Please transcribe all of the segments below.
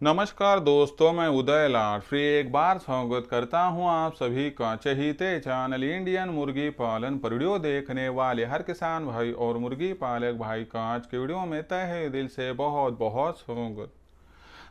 नमस्कार दोस्तों, मैं उदय लाड फिर एक बार स्वागत करता हूं आप सभी का चहीते चैनल इंडियन मुर्गी पालन पर वीडियो देखने वाले हर किसान भाई और मुर्गी पालक भाई का आज के वीडियो में तहे दिल से बहुत बहुत स्वागत।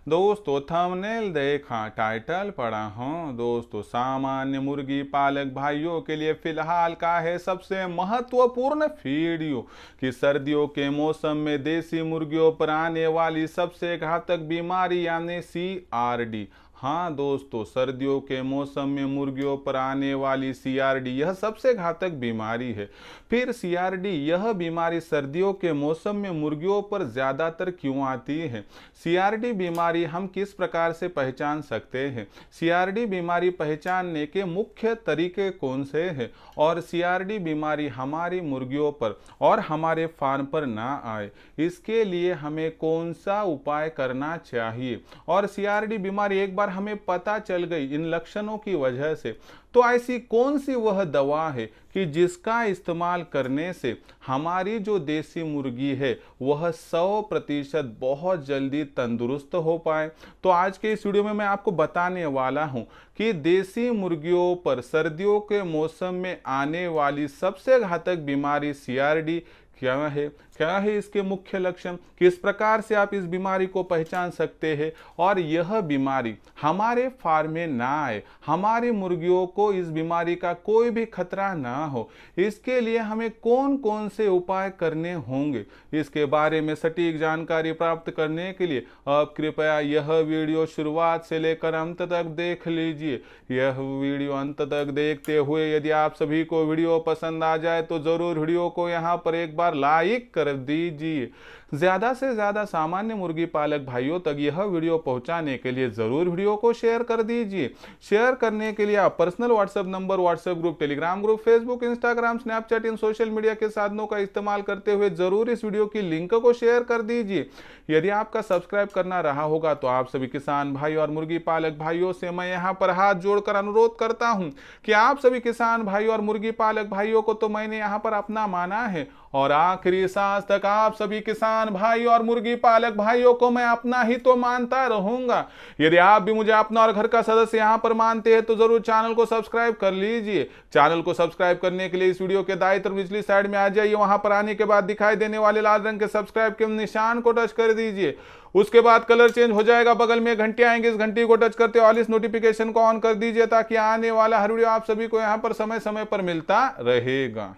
दोस्तों थंबनेल देखा, टाइटल पढ़ा हूँ। दोस्तों सामान्य मुर्गी पालक भाइयों के लिए फिलहाल का है सबसे महत्वपूर्ण वीडियो कि सर्दियों के मौसम में देसी मुर्गियों पर आने वाली सबसे घातक बीमारी यानी CRD। हाँ दोस्तों, सर्दियों के मौसम में मुर्गियों पर आने वाली CRD यह सबसे घातक बीमारी है। फिर CRD यह बीमारी सर्दियों के मौसम में मुर्गियों पर ज्यादातर क्यों आती है? CRD बीमारी हम किस प्रकार से पहचान सकते हैं? CRD बीमारी पहचानने के मुख्य तरीके कौन से हैं? और CRD बीमारी हमारी मुर्गियों पर और हमारे फार्म पर ना आए, इसके लिए हमें कौन सा उपाय करना चाहिए? और CRD बीमारी एक बार हमें पता चल गई इन लक्षणों की वजह से, तो ऐसी कौन सी वह दवा है कि जिसका इस्तेमाल करने से हमारी जो देसी मुर्गी है वह 100% बहुत जल्दी तंदुरुस्त हो पाए? तो आज के इस वीडियो में मैं आपको बताने वाला हूं कि देसी मुर्गियों पर सर्दियों के मौसम में आने वाली सबसे घातक बीमारी CRD क्या है इसके मुख्य लक्षण, किस प्रकार से आप इस बीमारी को पहचान सकते हैं और यह बीमारी हमारे फार्म में ना आए, हमारी मुर्गियों को इस बीमारी का कोई भी खतरा ना हो, इसके लिए हमें कौन कौन से उपाय करने होंगे, इसके बारे में सटीक जानकारी प्राप्त करने के लिए आप कृपया यह वीडियो शुरुआत से लेकर अंत तक देख लीजिए। यह वीडियो अंत तक देखते हुए यदि आप सभी को वीडियो पसंद आ जाए तो जरूर वीडियो को यहाँ पर एक बार लाइक कर दीजिए। ज्यादा से ज्यादा सामान्य मुर्गी पालक भाइयों तक यह वीडियो पहुंचाने के लिए जरूर वीडियो को शेयर कर दीजिए। शेयर करने के लिए आप personal WhatsApp number, WhatsApp group, Telegram group, Facebook, Instagram, Snapchat इन सोशल मीडिया के साधनों का इस्तेमाल करते हुए जरूर इस वीडियो की लिंक को शेयर कर दीजिए। यदि आपका सब्सक्राइब करना रहा होगा तो आप सभी किसान भाई और मुर्गी पालक भाइयों से मैं यहाँ पर हाथ जोड़कर अनुरोध करता हूँ कि आप सभी किसान भाई और मुर्गी पालक भाइयों को तो मैंने यहाँ पर अपना माना है और आखिरी सांस तक आप सभी किसान भाई और मुर्गी पालक भाइयों को मैं अपना ही तो मानता रहूंगा। यदि आप भी मुझे अपना और घर का सदस्य यहाँ पर मानते हैं तो जरूर चैनल को सब्सक्राइब कर लीजिए। चैनल को सब्सक्राइब करने के लिए इस वीडियो के दाईं तरफ निचली साइड में आ जाइए, वहां पर आने के बाद दिखाई देने वाले लाल रंग के सब्सक्राइब के निशान को टच कर दीजिए। उसके बाद कलर चेंज हो जाएगा, बगल में घंटी आएंगे, इस घंटी को टच करते ऑल इस नोटिफिकेशन को ऑन कर दीजिए ताकि आने वाला हर वीडियो आप सभी को यहाँ पर समय समय पर मिलता रहेगा।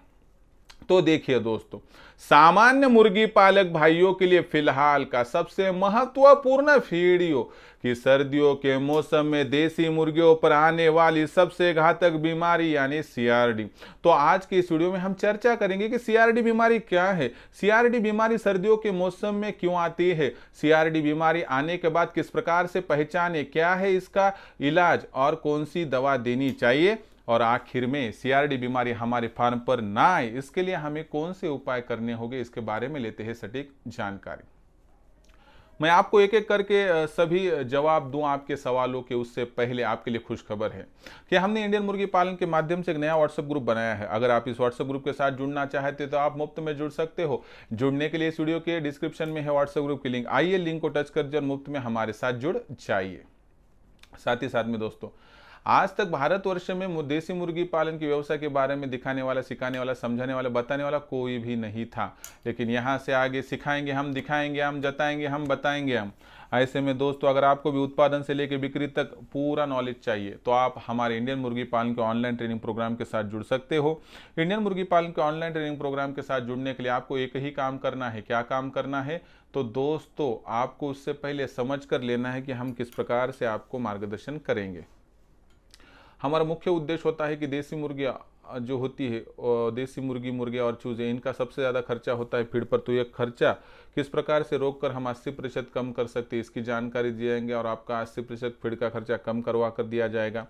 तो देखिए दोस्तों, सामान्य मुर्गी पालक भाइयों के लिए फिलहाल का सबसे महत्वपूर्ण वीडियो कि सर्दियों के मौसम में देसी मुर्गियों पर आने वाली सबसे घातक बीमारी यानी CRD। तो आज की इस वीडियो में हम चर्चा करेंगे कि CRD बीमारी क्या है, CRD बीमारी सर्दियों के मौसम में क्यों आती है, CRD बीमारी आने के बाद किस प्रकार से पहचाने, क्या है इसका इलाज और कौन सी दवा देनी चाहिए, और आखिर में CRD बीमारी हमारे फार्म पर ना आए इसके लिए हमें कौन से उपाय करने होंगे, इसके बारे में लेते हैं सटीक जानकारी। मैं आपको एक एक करके सभी जवाब दूं आपके सवालों के, उससे पहले आपके लिए खुशखबर है कि हमने इंडियन मुर्गी पालन के माध्यम से एक नया व्हाट्सएप ग्रुप बनाया है। अगर आप इस व्हाट्सएप ग्रुप के साथ जुड़ना चाहते तो आप मुफ्त में जुड़ सकते हो। जुड़ने के लिए इस वीडियो के डिस्क्रिप्शन में है व्हाट्सएप ग्रुप की लिंक, आइए लिंक को टच कर दीजिए और मुफ्त में हमारे साथ जुड़ जाइए। साथ ही साथ में दोस्तों, आज तक भारतवर्ष में देसी मुर्गी पालन के व्यवसाय के बारे में दिखाने वाला, सिखाने वाला, समझाने वाला, बताने वाला कोई भी नहीं था, लेकिन यहाँ से आगे सिखाएंगे हम, दिखाएंगे हम, जताएंगे हम, बताएंगे हम। ऐसे में दोस्तों, अगर आपको भी उत्पादन से लेकर बिक्री तक पूरा नॉलेज चाहिए तो आप हमारे इंडियन मुर्गी पालन के ऑनलाइन ट्रेनिंग प्रोग्राम के साथ जुड़ सकते हो। इंडियन मुर्गी पालन के ऑनलाइन ट्रेनिंग प्रोग्राम के साथ जुड़ने के लिए आपको एक ही काम करना है। क्या काम करना है? तो दोस्तों, आपको उससे पहले समझ कर लेना है कि हम किस प्रकार से आपको मार्गदर्शन करेंगे। हमारा मुख्य उद्देश्य होता है कि देसी मुर्गियाँ जो होती है, देसी मुर्गी, मुर्गियाँ और चूजे, इनका सबसे ज़्यादा खर्चा होता है फीड पर। तो ये खर्चा किस प्रकार से रोककर हम 80% कम कर सकते हैं, इसकी जानकारी दी जाएंगे और आपका 80% फीड का खर्चा कम करवा कर दिया जाएगा।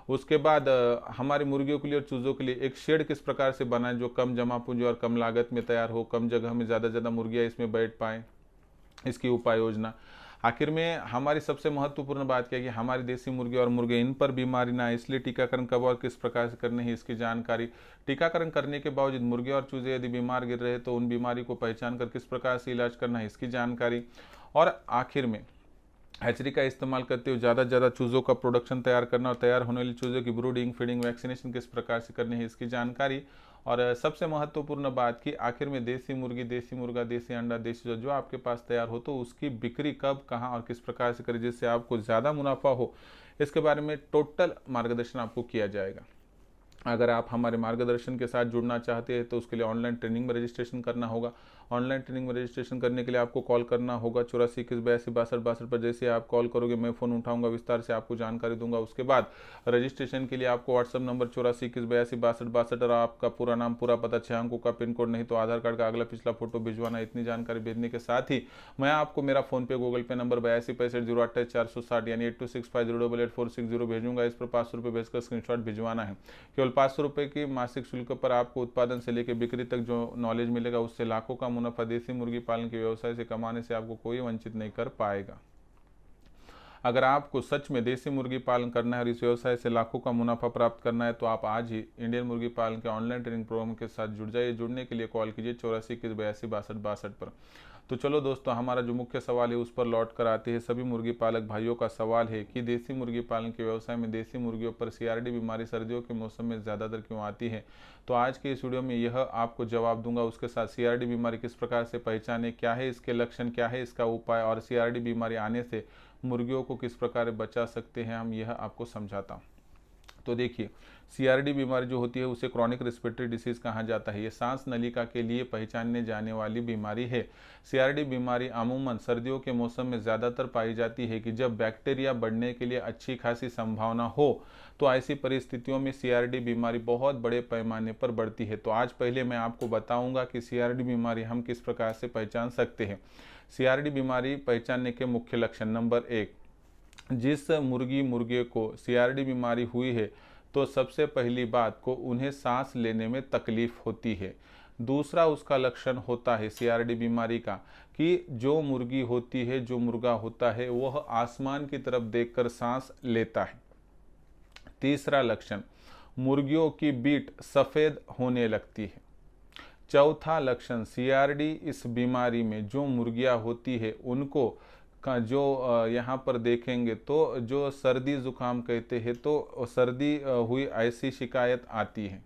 उसके बाद हमारी मुर्गियों के लिए और चूज़ों के लिए एक शेड किस प्रकार से बनाएं जो कम जमा पूंजी और कम लागत में तैयार हो, कम जगह में ज़्यादा मुर्गियाँ इसमें बैठ पाएँ, इसकी उपाय योजना। आखिर में हमारी सबसे महत्वपूर्ण बात क्या है कि हमारी देसी मुर्गी और मुर्गे, इन पर बीमारी ना आए, इसलिए टीकाकरण कब और किस प्रकार से करने है इसकी जानकारी। टीकाकरण करने के बावजूद मुर्गे और चूजे यदि बीमार गिर रहे तो उन बीमारी को पहचान कर किस प्रकार से इलाज करना है इसकी जानकारी। और आखिर में हैचरी का इस्तेमाल करते हुए ज़्यादा से ज़्यादा चूज़ों का प्रोडक्शन तैयार करना और तैयार होने वाली चूज़ों की ब्रूडिंग, फीडिंग, वैक्सीनेशन किस प्रकार से करनी है, इसकी जानकारी। और सबसे महत्वपूर्ण बात कि आखिर में देसी मुर्गी, देसी मुर्गा, देसी अंडा, देसी जो आपके पास तैयार हो तो उसकी बिक्री कब, कहाँ और किस प्रकार से करें जिससे आपको ज़्यादा मुनाफा हो, इसके बारे में टोटल मार्गदर्शन आपको किया जाएगा। अगर आप हमारे मार्गदर्शन के साथ जुड़ना चाहते हैं तो उसके लिए ऑनलाइन ट्रेनिंग में रजिस्ट्रेशन करना होगा। ऑनलाइन ट्रेनिंग में रजिस्ट्रेशन करने के लिए आपको कॉल करना होगा 84 21 82 62 62 पर। जैसे आप कॉल करोगे मैं फ़ोन उठाऊंगा, विस्तार से आपको जानकारी दूंगा। उसके बाद रजिस्ट्रेशन के लिए आपको व्हाट्सअप नंबर 84 21 82 62 62 और आपका पूरा नाम, पूरा पता, 6 अंकों का पिन कोड, नहीं तो आधार कार्ड का अगला पिछला फोटो भिजवाना। इतनी जानकारी भेजने के साथ ही मैं आपको मेरा फ़ोन पे, गूगल पे नंबर 82 65 028 460 यानी 8265088460 भेजूंगा। इस पर 500 रुपये भेजकर स्क्रीनशॉट भिजवाना है। केवल 500 रुपये की मासिक शुल्क पर आपको उत्पादन से लेकर बिक्री तक जो नॉलेज मिलेगा उससे लाखों का मुनाफा देसी मुर्गी पालन के व्यवसाय से कमाने से आपको कोई वंचित नहीं कर पाएगा। अगर आपको सच में देसी मुर्गी पालन करना है और इस व्यवसाय से लाखों का मुनाफा प्राप्त करना है तो आप आज ही इंडियन मुर्गी पालन के ऑनलाइन ट्रेनिंग प्रोग्राम के साथ जुड़ जाइए। जुड़ने के लिए कॉल कीजिए 84 21 82 62 62 पर। तो चलो दोस्तों, हमारा जो मुख्य सवाल है उस पर लौट कर आते हैं। सभी मुर्गी पालक भाइयों का सवाल है कि देसी मुर्गी पालन के व्यवसाय में देसी मुर्गियों पर सीआरडी बीमारी सर्दियों के मौसम में ज़्यादातर क्यों आती है। तो आज के इस वीडियो में यह आपको जवाब दूंगा। उसके साथ सीआरडी बीमारी किस प्रकार से पहचाने, क्या है इसके लक्षण, क्या है इसका उपाय और सीआरडी बीमारी आने से मुर्गियों को किस प्रकार बचा सकते हैं, हम यह आपको समझाता हूँ। तो देखिए, सीआरडी बीमारी जो होती है उसे क्रॉनिक रेस्पिरेटरी डिसीज कहा जाता है। ये सांस नलिका के लिए पहचानने जाने वाली बीमारी है। सीआरडी बीमारी अमूमन सर्दियों के मौसम में ज़्यादातर पाई जाती है कि जब बैक्टीरिया बढ़ने के लिए अच्छी खासी संभावना हो। तो ऐसी परिस्थितियों में सीआरडी बीमारी बहुत बड़े पैमाने पर बढ़ती है। तो आज पहले मैं आपको बताऊंगा कि सीआरडी बीमारी हम किस प्रकार से पहचान सकते हैं। सीआरडी बीमारी पहचानने के मुख्य लक्षण। नंबर 1, जिस मुर्गे को सीआरडी बीमारी हुई है तो सबसे पहली बात को उन्हें सांस लेने में तकलीफ होती है। दूसरा उसका लक्षण होता है सीआरडी बीमारी का कि जो मुर्गी होती है, जो मुर्गा होता है वह आसमान की तरफ देखकर सांस लेता है। तीसरा लक्षण, मुर्गियों की बीट सफ़ेद होने लगती है। चौथा लक्षण, सीआरडी इस बीमारी में जो मुर्गियां होती है उनको का जो यहाँ पर देखेंगे तो जो सर्दी जुकाम कहते हैं तो सर्दी हुई ऐसी शिकायत आती है।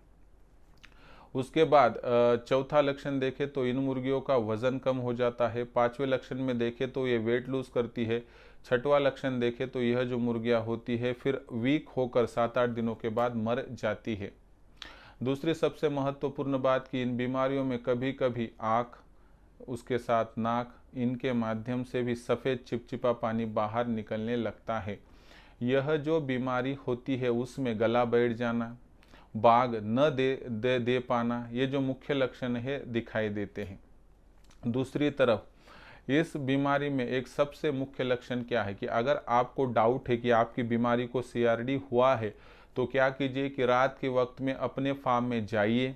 उसके बाद चौथा लक्षण देखें तो इन मुर्गियों का वजन कम हो जाता है। पांचवें लक्षण में देखें तो ये वेट लूज करती है। छठवां लक्षण देखें तो यह जो मुर्गियां होती है फिर वीक होकर 7-8 दिनों के बाद मर जाती है। दूसरी सबसे महत्वपूर्ण बात कि इन बीमारियों में कभी कभी आँख, उसके साथ नाक, इनके माध्यम से भी सफ़ेद चिपचिपा पानी बाहर निकलने लगता है। यह जो बीमारी होती है उसमें गला बैठ जाना, बाग न दे पाना, ये जो मुख्य लक्षण है दिखाई देते हैं। दूसरी तरफ इस बीमारी में एक सबसे मुख्य लक्षण क्या है कि अगर आपको डाउट है कि आपकी बीमारी को सीआरडी हुआ है तो क्या कीजिए कि रात के वक्त में अपने फार्म में जाइए,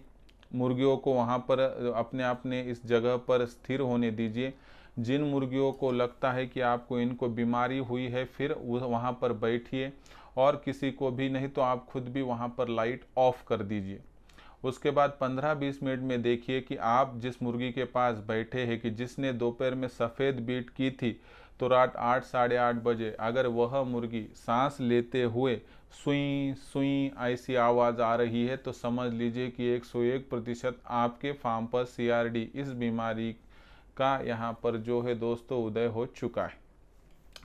मुर्गियों को वहाँ पर अपने इस जगह पर स्थिर होने दीजिए। जिन मुर्गियों को लगता है कि आपको इनको बीमारी हुई है फिर वहाँ पर बैठिए और किसी को भी नहीं तो आप खुद भी वहाँ पर लाइट ऑफ कर दीजिए। उसके बाद 15-20 मिनट में देखिए कि आप जिस मुर्गी के पास बैठे हैं कि जिसने दोपहर में सफ़ेद बीट की थी तो रात 8 साढ़े 8 बजे अगर वह मुर्गी सांस लेते हुए सुई सुई ऐसी आवाज़ आ रही है तो समझ लीजिए कि 101% आपके फार्म पर सीआरडी इस बीमारी का यहाँ पर जो है दोस्तों उदय हो चुका है।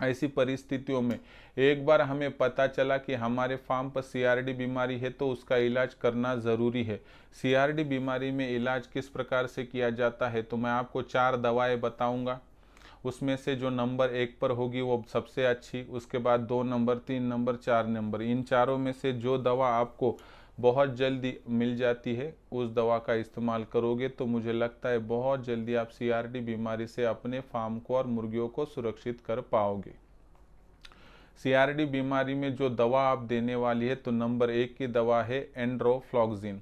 ऐसी परिस्थितियों में एक बार हमें पता चला कि हमारे फार्म पर सीआरडी बीमारी है तो उसका इलाज करना ज़रूरी है। सीआरडी बीमारी में इलाज किस प्रकार से किया जाता है तो मैं आपको 4 दवाएं बताऊंगा। उसमें से जो नंबर 1 पर होगी वो सबसे अच्छी, उसके बाद 2 नंबर, 3 नंबर, 4 नंबर, इन चारों में से जो दवा आपको बहुत जल्दी मिल जाती है उस दवा का इस्तेमाल करोगे तो मुझे लगता है बहुत जल्दी आप सीआरडी बीमारी से अपने फार्म को और मुर्गियों को सुरक्षित कर पाओगे। सीआरडी बीमारी में जो दवा आप देने वाली है तो नंबर 1 की दवा है एंड्रोफ्लॉक्सिन।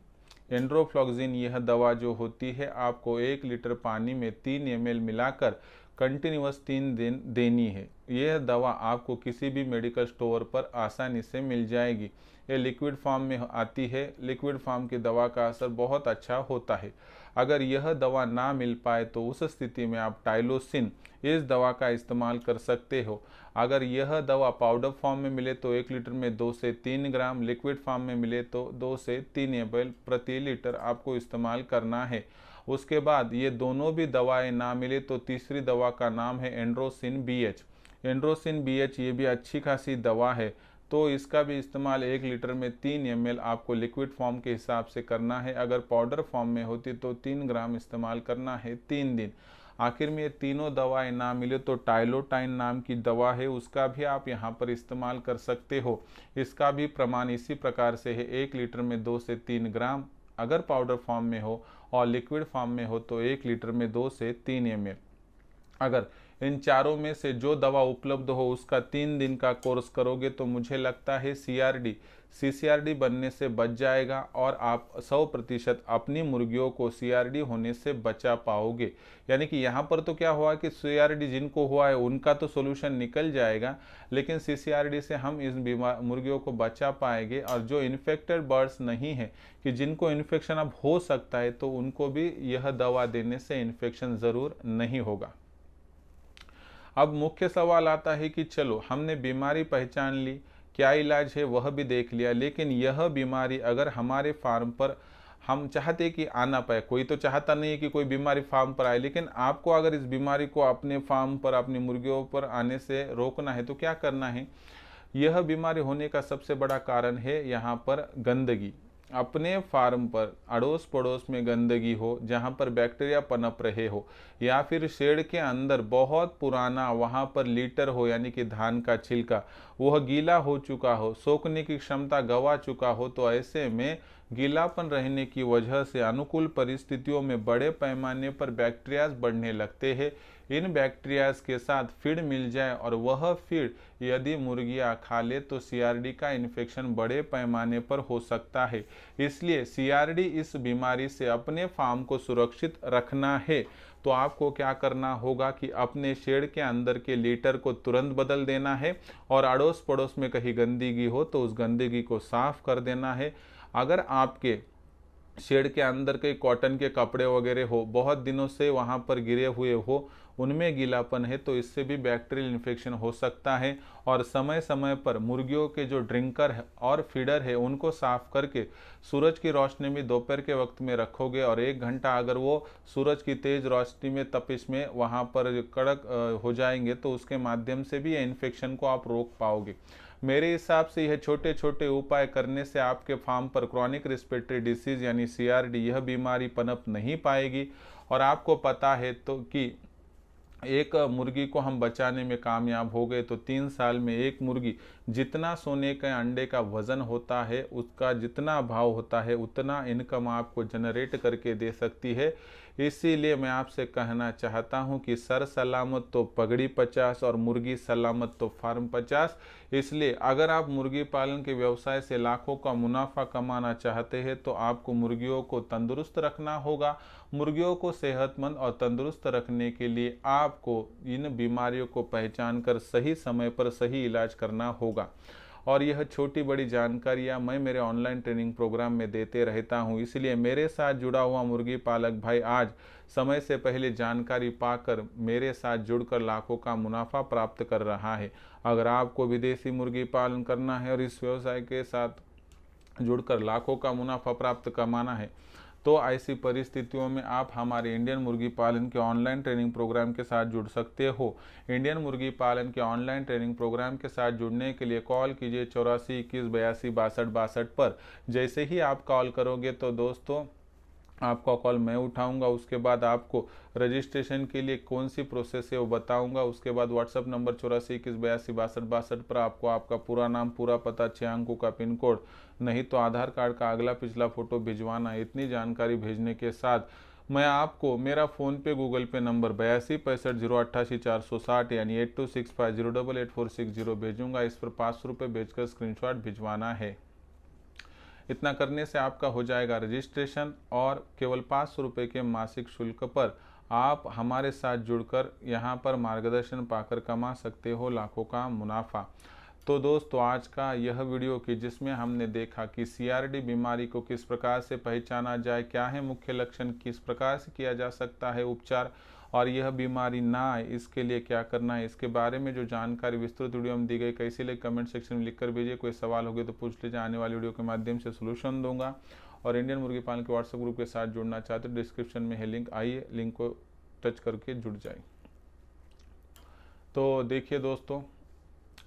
एंड्रोफ्लॉक्सिन यह दवा जो होती है आपको 1 लीटर पानी में 3 ml मिलाकर कंटिन्यूअस 3 दिन देनी है। यह दवा आपको किसी भी मेडिकल स्टोर पर आसानी से मिल जाएगी। यह लिक्विड फॉर्म में आती है। लिक्विड फॉर्म की दवा का असर बहुत अच्छा होता है। अगर यह दवा ना मिल पाए तो उस स्थिति में आप टाइलोसिन इस दवा का इस्तेमाल कर सकते हो। अगर यह दवा पाउडर फॉर्म में मिले तो 1 लीटर में 2 से 3 ग्राम, लिक्विड फॉर्म में मिले तो 2 से 3 ml प्रति लीटर आपको इस्तेमाल करना है। उसके बाद ये दोनों भी दवाएं ना मिले तो तीसरी दवा का नाम है एंड्रोसिन BH। एंड्रोसिन BH ये भी अच्छी खासी दवा है, तो इसका भी इस्तेमाल 1 लीटर में 3 ml आपको लिक्विड फॉर्म के हिसाब से करना है। अगर पाउडर फॉर्म में होती तो 3 ग्राम इस्तेमाल करना है 3 दिन। आखिर में ये तीनों दवाएं ना मिले तो टाइलोटाइन नाम की दवा है, उसका भी आप यहाँ पर इस्तेमाल कर सकते हो। इसका भी प्रमाण इसी प्रकार से है, 1 लीटर में 2 से 3 ग्राम अगर पाउडर फॉर्म में हो और लिक्विड फॉर्म में हो तो 1 लीटर में 2 से 3 ml। अगर इन चारों में से जो दवा उपलब्ध हो उसका 3 दिन का कोर्स करोगे तो मुझे लगता है CCRD बनने से बच जाएगा और आप 100% अपनी मुर्गियों को CRD होने से बचा पाओगे। यानी कि यहाँ पर तो क्या हुआ कि CRD जिनको हुआ है उनका तो सोल्यूशन निकल जाएगा, लेकिन CCRD से हम इस बीमार मुर्गियों को बचा पाएंगे। और जो इन्फेक्टेड बर्ड्स नहीं है कि जिनको इन्फेक्शन अब हो सकता है तो उनको भी यह दवा देने से इन्फेक्शन ज़रूर नहीं होगा। अब मुख्य सवाल आता है कि चलो हमने बीमारी पहचान ली, क्या इलाज है वह भी देख लिया, लेकिन यह बीमारी अगर हमारे फार्म पर हम चाहते कि आना पाए, कोई तो चाहता नहीं है कि कोई बीमारी फार्म पर आए, लेकिन आपको अगर इस बीमारी को अपने फार्म पर अपनी मुर्गियों पर आने से रोकना है तो क्या करना है। यह बीमारी होने का सबसे बड़ा कारण है यहाँ पर गंदगी। अपने फार्म पर अड़ोस पड़ोस में गंदगी हो जहाँ पर बैक्टीरिया पनप रहे हो, या फिर शेड के अंदर बहुत पुराना वहाँ पर लीटर हो यानी कि धान का छिलका वह गीला हो चुका हो, सोखने की क्षमता गंवा चुका हो, तो ऐसे में गीलापन रहने की वजह से अनुकूल परिस्थितियों में बड़े पैमाने पर बैक्टीरियाज बढ़ने लगते हैं। इन बैक्टीरियाज के साथ फीड मिल जाए और वह फीड यदि मुर्गियां खा ले तो CRD का इन्फेक्शन बड़े पैमाने पर हो सकता है। इसलिए CRD इस बीमारी से अपने फार्म को सुरक्षित रखना है तो आपको क्या करना होगा कि अपने शेड के अंदर के लीटर को तुरंत बदल देना है और अड़ोस पड़ोस में कहीं गंदगी हो तो उस गंदगी को साफ कर देना है। अगर आपके शेड के अंदर के कॉटन के कपड़े वगैरह हो, बहुत दिनों से वहाँ पर गिरे हुए हो, उनमें गीलापन है तो इससे भी बैक्टीरियल इन्फेक्शन हो सकता है। और समय समय पर मुर्गियों के जो ड्रिंकर है और फीडर है उनको साफ करके सूरज की रोशनी में दोपहर के वक्त में रखोगे और 1 घंटा अगर वो सूरज की तेज़ रोशनी में तपिश में वहाँ पर कड़क हो जाएंगे तो उसके माध्यम से भी ये इन्फेक्शन को आप रोक पाओगे। मेरे हिसाब से यह छोटे छोटे उपाय करने से आपके फार्म पर क्रॉनिक रिस्पिरेटरी डिसीज यानी CRD यह बीमारी पनप नहीं पाएगी। और आपको पता है तो कि एक मुर्गी को हम बचाने में कामयाब हो गए तो 3 साल में एक मुर्गी जितना सोने के अंडे का वजन होता है उसका जितना भाव होता है उतना इनकम आपको जनरेट करके दे सकती है। इसीलिए मैं आपसे कहना चाहता हूं कि सर सलामत तो पगड़ी 50 और मुर्गी सलामत तो फार्म 50। इसलिए अगर आप मुर्गी पालन के व्यवसाय से लाखों का मुनाफा कमाना चाहते हैं तो आपको मुर्गियों को तंदुरुस्त रखना होगा। मुर्गियों को सेहतमंद और तंदुरुस्त रखने के लिए आपको इन बीमारियों को पहचान कर सही समय पर सही इलाज करना होगा। और यह छोटी बड़ी जानकारियाँ मैं मेरे ऑनलाइन ट्रेनिंग प्रोग्राम में देते रहता हूँ, इसलिए मेरे साथ जुड़ा हुआ मुर्गी पालक भाई आज समय से पहले जानकारी पाकर मेरे साथ जुड़कर लाखों का मुनाफा प्राप्त कर रहा है। अगर आपको विदेशी मुर्गी पालन करना है और इस व्यवसाय के साथ जुड़कर लाखों का मुनाफा प्राप्त कमाना है तो ऐसी परिस्थितियों में आप हमारे इंडियन मुर्गी पालन के ऑनलाइन ट्रेनिंग प्रोग्राम के साथ जुड़ सकते हो। इंडियन मुर्गी पालन के ऑनलाइन ट्रेनिंग प्रोग्राम के साथ जुड़ने के लिए कॉल कीजिए 84 21 82 62 62 पर। जैसे ही आप कॉल करोगे तो दोस्तों आपका कॉल मैं उठाऊंगा, उसके बाद आपको रजिस्ट्रेशन के लिए कौन सी प्रोसेस है वो बताऊंगा। उसके बाद व्हाट्सअप नंबर 84 21 82 62 62 पर आपको आपका पूरा नाम, पूरा पता, 6 अंकों का पिन कोड, नहीं तो आधार कार्ड का अगला पिछला फोटो भिजवाना। इतनी जानकारी भेजने के साथ मैं आपको मेरा फ़ोन पे गूगल पे नंबर 82 65 088 460 यानी 8265088460 भेजूंगा। इस पर 500 रुपये भेजकर स्क्रीनशॉट भिजवाना है। इतना करने से आपका हो जाएगा रजिस्ट्रेशन और केवल 500 रुपये के मासिक शुल्क पर आप हमारे साथ जुड़कर यहाँ पर मार्गदर्शन पाकर कमा सकते हो लाखों का मुनाफा। तो दोस्तों आज का यह वीडियो कि जिसमें हमने देखा कि CRD बीमारी को किस प्रकार से पहचाना जाए, क्या है मुख्य लक्षण, किस प्रकार से किया जा सकता है उपचार, और यह बीमारी ना आए इसके लिए क्या करना है, इसके बारे में जो जानकारी विस्तृत वीडियो में दी गई। कैसी लगी कमेंट सेक्शन में लिखकर भेजिए। कोई सवाल होगे तो पूछ लीजिए, आने वाली वीडियो के माध्यम से सोल्यूशन दूंगा। और इंडियन मुर्गी पालन के व्हाट्सएप ग्रुप के साथ जुड़ना चाहते हो डिस्क्रिप्शन में है लिंक, आइए लिंक को टच करके जुड़ जाए। तो देखिए दोस्तों,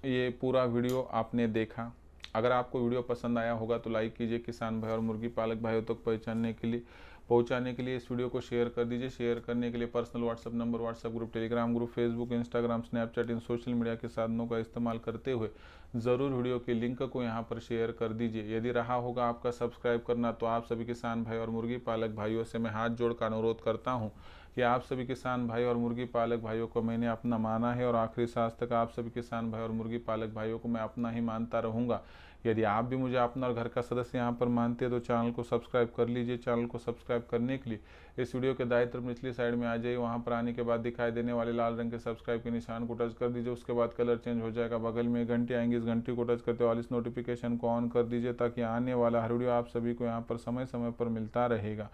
ये पूरा वीडियो आपने देखा। अगर आपको वीडियो पसंद आया होगा तो लाइक कीजिए। किसान भाई और मुर्गी पालक भाइयों तक पहुंचाने के लिए इस वीडियो को शेयर कर दीजिए। शेयर करने के लिए personal WhatsApp number, WhatsApp group, Telegram group, Facebook, Instagram, Snapchat इन सोशल मीडिया के साधनों का इस्तेमाल करते हुए ज़रूर वीडियो के लिंक को यहाँ पर शेयर कर दीजिए। यदि रहा होगा आपका सब्सक्राइब करना तो आप सभी किसान भाई और मुर्गी पालक भाइयों से मैं हाथ जोड़कर अनुरोध करता हूँ कि आप सभी किसान भाई और मुर्गी पालक भाइयों को मैंने अपना माना है और आखिरी सांस तक आप सभी किसान भाई और मुर्गी पालक भाइयों को मैं अपना ही मानता रहूँगा। यदि आप भी मुझे अपना और घर का सदस्य यहाँ पर मानते हैं तो चैनल को सब्सक्राइब कर लीजिए। चैनल को सब्सक्राइब करने के लिए इस वीडियो के दाईं तरफ निचली साइड में आ जाइए। वहाँ पर आने के बाद दिखाई देने वाले लाल रंग के सब्सक्राइब के निशान को टच कर दीजिए। उसके बाद कलर चेंज हो जाएगा, बगल में घंटी आएंगी, इस घंटी को टच करते ऑल इस नोटिफिकेशन को ऑन कर दीजिए ताकि आने वाला हर वीडियो आप सभी को यहाँ पर समय समय पर मिलता रहेगा।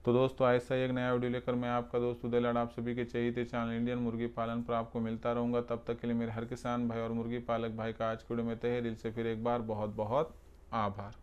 तो दोस्तों ऐसा ही एक नया वीडियो लेकर मैं आपका दोस्त उदय लाड आप सभी के चहेते चैनल इंडियन मुर्गी पालन पर आपको मिलता रहूँगा। तब तक के लिए मेरे हर किसान भाई और मुर्गी पालक भाई का आज के वीडियो में तहे दिल से फिर एक बार बहुत बहुत आभार।